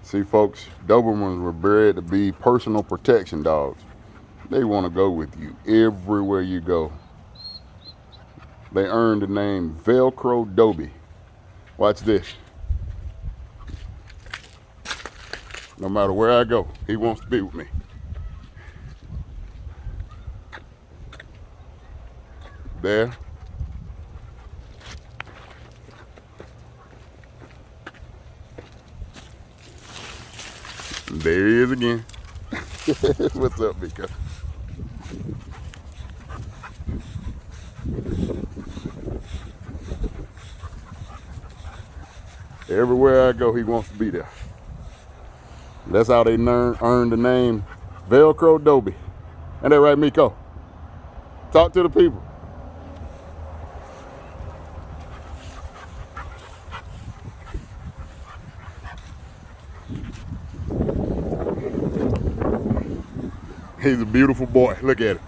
See, folks, Dobermans were bred to be personal protection dogs. They want to go with you everywhere you go. They earned the name VELCRO DOBIE. Watch this. No matter where I go, he wants to be with me. There. There he is again. What's up, Mika? Everywhere I go, he wants to be there. That's how they earned the name VELCRO DOBIE. Ain't that right, Miko? Talk to the people. He's a beautiful boy. Look at him.